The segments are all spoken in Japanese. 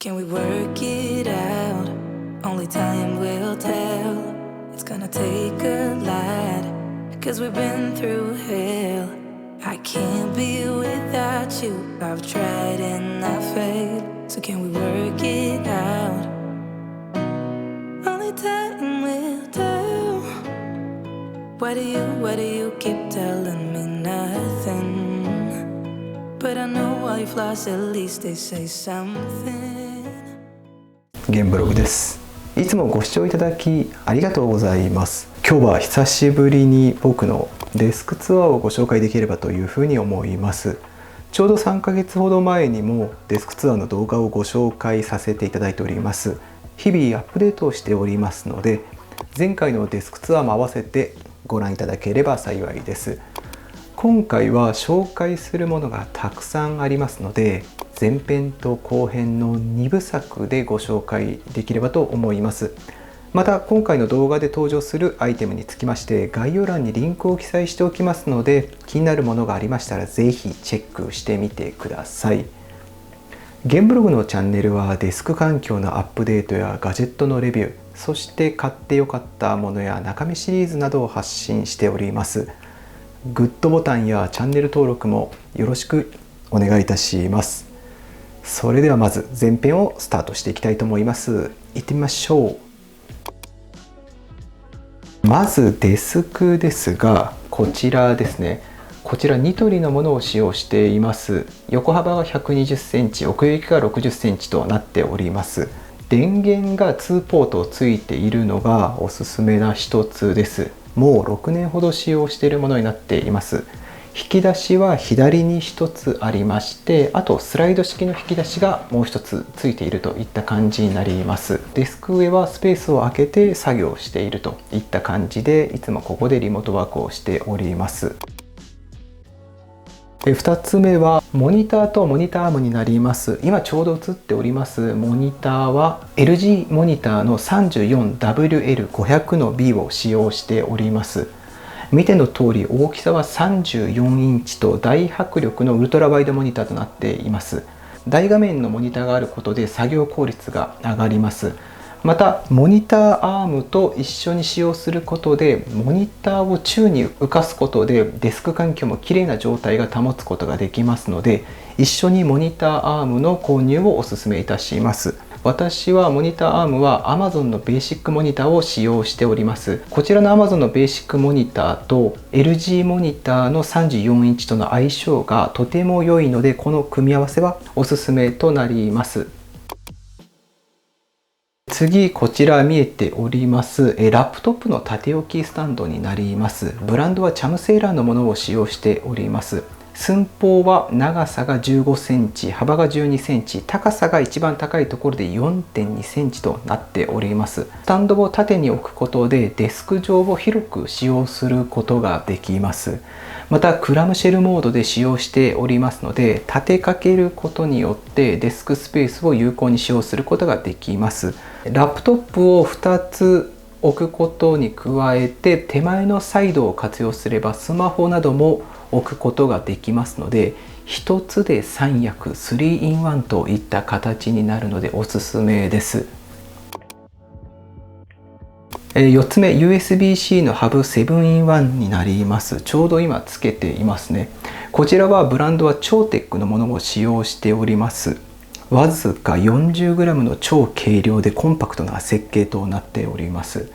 can we work it out? Only time will tell. It's gonna take a lot, cause we've been through hell. I can't be without you. I've tried and I failed. So can we work it out? Only time will tell. Why do you keep telling me nothing? But I know while you flash, at least they say something. ゲンブログです。いつもご視聴いただきありがとうございます。今日は久しぶりに僕のデスクツアーをご紹介できればというふうに思います。ちょうど3ヶ月ほど前にもデスクツアーの動画をご紹介させていただいております。日々アップデートをしておりますので、前回のデスクツアーも合わせてご覧いただければ幸いです。今回は紹介するものがたくさんありますので、前編と後編の2部作でご紹介できればと思います。また今回の動画で登場するアイテムにつきまして概要欄にリンクを記載しておきますので、気になるものがありましたらぜひチェックしてみてください。ゲンブログのチャンネルはデスク環境のアップデートやガジェットのレビュー、そして買ってよかったものや中身シリーズなどを発信しております。グッドボタンやチャンネル登録もよろしくお願いいたします。それではまず前編をスタートしていきたいと思います。行ってみましょう。まずデスクですが、こちらですね。こちらニトリのものを使用しています。横幅が120センチ、奥行きが60センチとなっております。電源が2ポートついているのがおすすめな一つです。もう6年ほど使用しているものになっています。引き出しは左に1つありまして、あとスライド式の引き出しがもう1つついているといった感じになります。デスク上はスペースを空けて作業しているといった感じで、いつもここでリモートワークをしております。2つ目はモニターとモニターアームになります。今ちょうど映っておりますモニターは LG モニターの 34WL500 の B を使用しております。見ての通り大きさは34インチと大迫力のウルトラワイドモニターとなっています。大画面のモニターがあることで作業効率が上がります。またモニターアームと一緒に使用することでモニターを宙に浮かすことでデスク環境も綺麗な状態が保つことができますので、一緒にモニターアームの購入をお勧めいたします。私はモニターアームは Amazon のベーシックモニターを使用しております。こちらの Amazon のベーシックモニターと LG モニターの34インチとの相性がとても良いので、この組み合わせはおすすめとなります。次、こちら見えておりますラップトップの縦置きスタンドになります。ブランドはチャムセーラーのものを使用しております。寸法は長さが15センチ、幅が12センチ、高さが一番高いところで 4.2 センチとなっております。スタンドを縦に置くことでデスク上を広く使用することができます。またクラムシェルモードで使用しておりますので、立てかけることによってデスクスペースを有効に使用することができます。ラップトップを2つ置くことに加えて、手前のサイドを活用すればスマホなども置くことができますので、1つで3役 3in1 といった形になるのでおすすめです。4つ目 USB-C のハブ 7in1 になります。ちょうど今つけていますね。こちらはブランドは超テックのものを使用しております。わずか 40g の超軽量でコンパクトな設計となっております。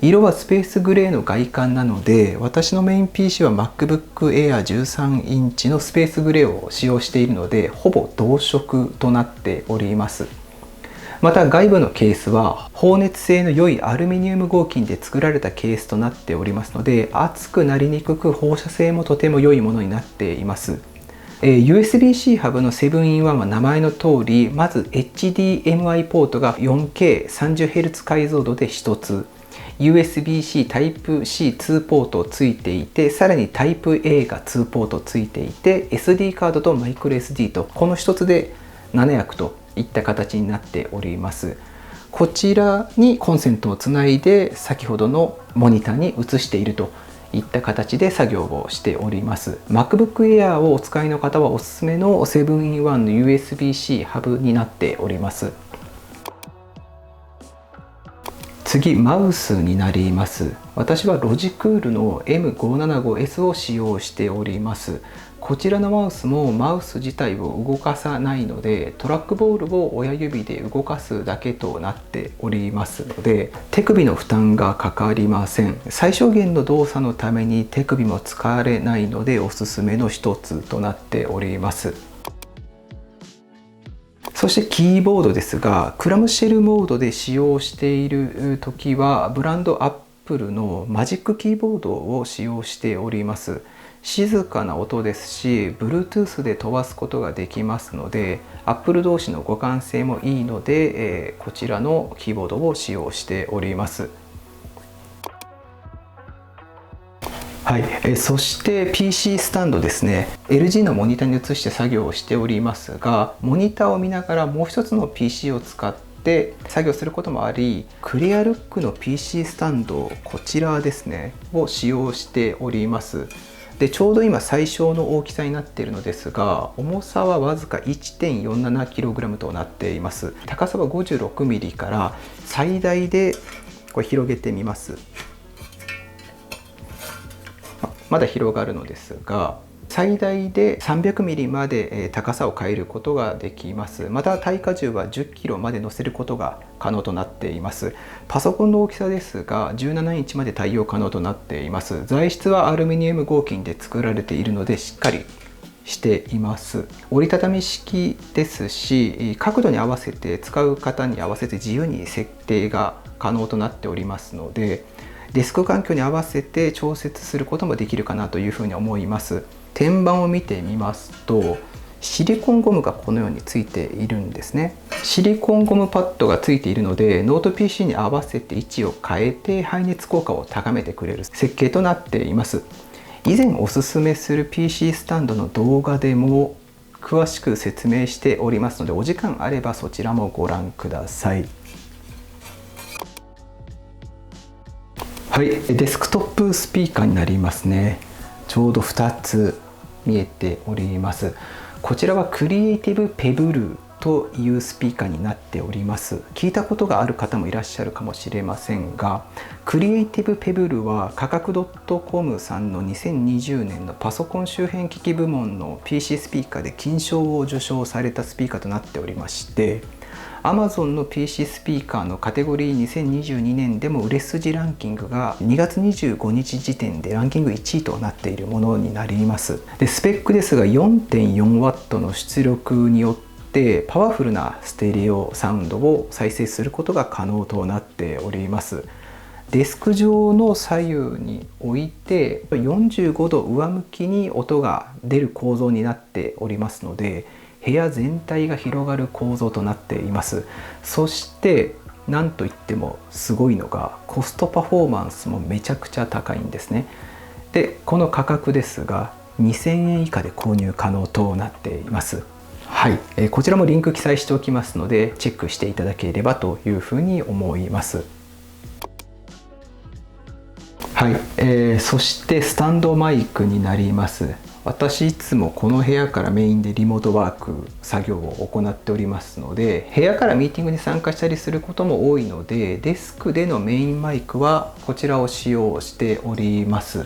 色はスペースグレーの外観なので、私のメイン PC は MacBook Air 13インチのスペースグレーを使用しているので、ほぼ同色となっております。また外部のケースは放熱性の良いアルミニウム合金で作られたケースとなっておりますので、熱くなりにくく放射性もとても良いものになっています。USB-C ハブの 7in1 は名前の通り、まず HDMI ポートが 4K30Hz 解像度で1つ、USB-C Type-C2 ポートついていて、さらに Type-A が2ポートついていて、SD カードとマイクロ SD とこの1つで7役といった形になっております。こちらにコンセントをつないで先ほどのモニターに移しているといった形で作業をしております。MacBook Air をお使いの方はおすすめの 7in1 の USB-C ハブになっております。次マウスになります。私はロジクールの M575S を使用しております。こちらのマウスもマウス自体を動かさないので、トラックボールを親指で動かすだけとなっておりますので、手首の負担がかかりません。最小限の動作のために手首も疲れないのでおすすめの一つとなっております。そしてキーボードですが、クラムシェルモードで使用している時はブランドアップルのマジックキーボードを使用しております。静かな音ですし、Bluetooth で飛ばすことができますので、Apple 同士の互換性もいいので、こちらのキーボードを使用しております。はい、そして PC スタンドですね。 LG のモニターに映して作業をしておりますが、モニターを見ながらもう一つの PC を使って作業することもあり、クリアルックの PC スタンド、こちらですねを使用しております。でちょうど今最小の大きさになっているのですが、重さはわずか 1.47kg となっています。高さは 56mm から最大でこれ広げてみます。まだ広がるのですが、最大で 300mm まで高さを変えることができます。また耐荷重は 10kg まで乗せることが可能となっています。パソコンの大きさですが17インチまで対応可能となっています。材質はアルミニウム合金で作られているのでしっかりしています。折りたたみ式ですし、角度に合わせて使う方に合わせて自由に設定が可能となっておりますので、デスク環境に合わせて調節することもできるかなというふうに思います。天板を見てみますと、シリコンゴムがこのようについているんですね。シリコンゴムパッドがついているので、ノート PC に合わせて位置を変えて排熱効果を高めてくれる設計となっています。以前おすすめする PC スタンドの動画でも詳しく説明しておりますので、お時間あればそちらもご覧ください。はい、デスクトップスピーカーになりますね。ちょうど2つ見えております。こちらはクリエイティブペブルというスピーカーになっております。聞いたことがある方もいらっしゃるかもしれませんが、クリエイティブペブルは価格 .com さんの2020年のパソコン周辺機器部門の PC スピーカーで金賞を受賞されたスピーカーとなっておりまして、Amazon の PC スピーカーのカテゴリー2022年でも売れ筋ランキングが2月25日時点でランキング1位となっているものになります。でスペックですが 4.4W の出力によってパワフルなステレオサウンドを再生することが可能となっております。デスク上の左右に置いて45度上向きに音が出る構造になっておりますので、部屋全体が広がる構造となっています。そして何といってもすごいのがコストパフォーマンスもめちゃくちゃ高いんですね。でこの価格ですが2000円以下で購入可能となっています。はい、こちらもリンク記載しておきますのでチェックしていただければというふうに思います。はい、そしてスタンドマイクになります。私いつもこの部屋からメインでリモートワーク作業を行っておりますので、部屋からミーティングに参加したりすることも多いので、デスクでのメインマイクはこちらを使用しております。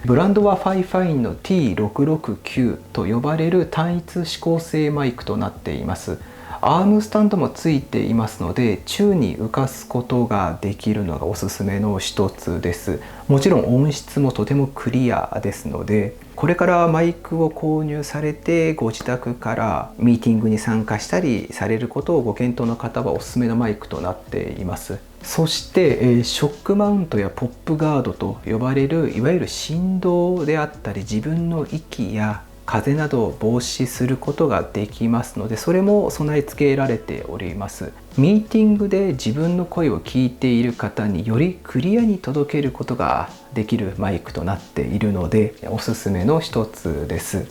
ブランドはファイファインの T669 と呼ばれる単一指向性マイクとなっています。アームスタンドもついていますので宙に浮かすことができるのがおすすめの一つです。もちろん音質もとてもクリアですので、これからマイクを購入されてご自宅からミーティングに参加したりされることをご検討の方はおすすめのマイクとなっています。そしてショックマウントやポップガードと呼ばれるいわゆる振動であったり自分の息や風などを防止することができますので、それも備え付けられております。ミーティングで自分の声を聞いている方によりクリアに届けることができるマイクとなっているのでおすすめの一つです。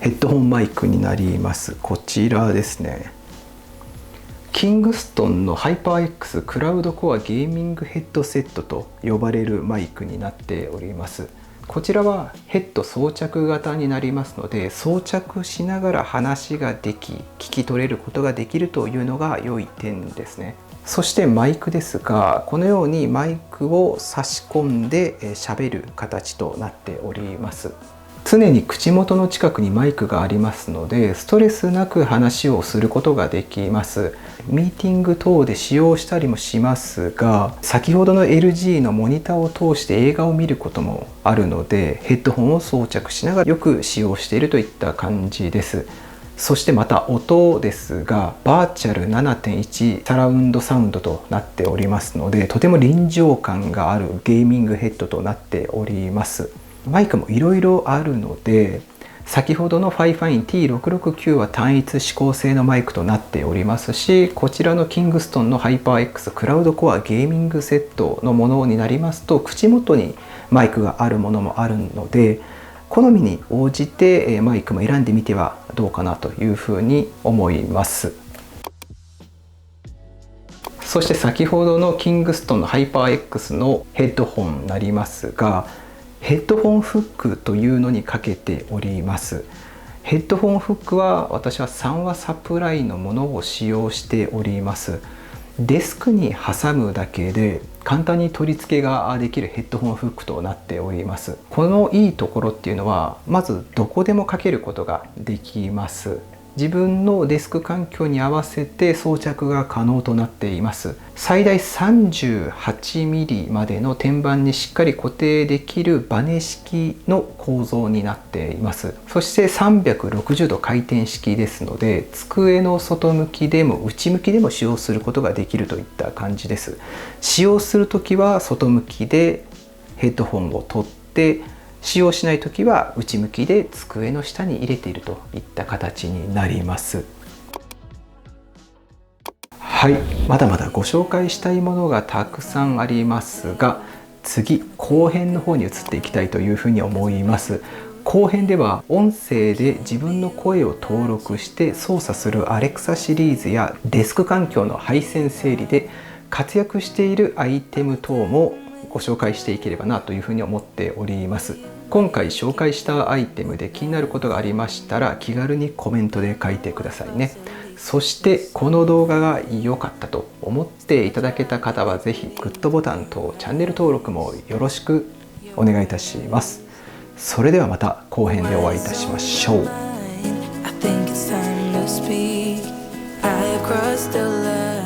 ヘッドホンマイクになります。こちらですね。キングストンのハイパー X クラウドコアゲーミングヘッドセットと呼ばれるマイクになっております。こちらはヘッド装着型になりますので、装着しながら話ができ、聞き取れることができるというのが良い点ですね。そしてマイクですが、このようにマイクを差し込んで喋る形となっております。常に口元の近くにマイクがありますので、ストレスなく話をすることができます。ミーティング等で使用したりもしますが、先ほどの LG のモニターを通して映画を見ることもあるので、ヘッドホンを装着しながらよく使用しているといった感じです。そしてまた音ですが、バーチャル 7.1 サラウンドサウンドとなっておりますので、とても臨場感があるゲーミングヘッドとなっております。マイクもいろいろあるので、先ほどの Fifine T669 は単一指向性のマイクとなっておりますし、こちらのキングストンの HyperX クラウドコアゲーミングセットのものになりますと、口元にマイクがあるものもあるので、好みに応じてマイクも選んでみてはどうかなというふうに思います。そして先ほどのキングストンの HyperX のヘッドホンになりますが、ヘッドホンフックというのにかけております。ヘッドホンフックは私は3話サプライのものを使用しております。デスクに挟むだけで簡単に取り付けができるヘッドホンフックとなっております。このいいところっていうのは、まずどこでもかけることができます。自分のデスク環境に合わせて装着が可能となっています。最大 38mm までの天板にしっかり固定できるバネ式の構造になっています。そして360度回転式ですので、机の外向きでも内向きでも使用することができるといった感じです。使用するときは外向きでヘッドホンを取って、使用しないときは内向きで机の下に入れているといった形になります。はい、まだまだご紹介したいものがたくさんありますが、次後編の方に移っていきたいというふうに思います。後編では音声で自分の声を登録して操作する Alexa シリーズやデスク環境の配線整理で活躍しているアイテム等もご紹介していければなというふうに思っております。今回紹介したアイテムで気になることがありましたら、気軽にコメントで書いてくださいね。そしてこの動画が良かったと思っていただけた方は、ぜひグッドボタンとチャンネル登録もよろしくお願いいたします。それではまた後編でお会いいたしましょう。I think it's time to speak. I have crossed the line.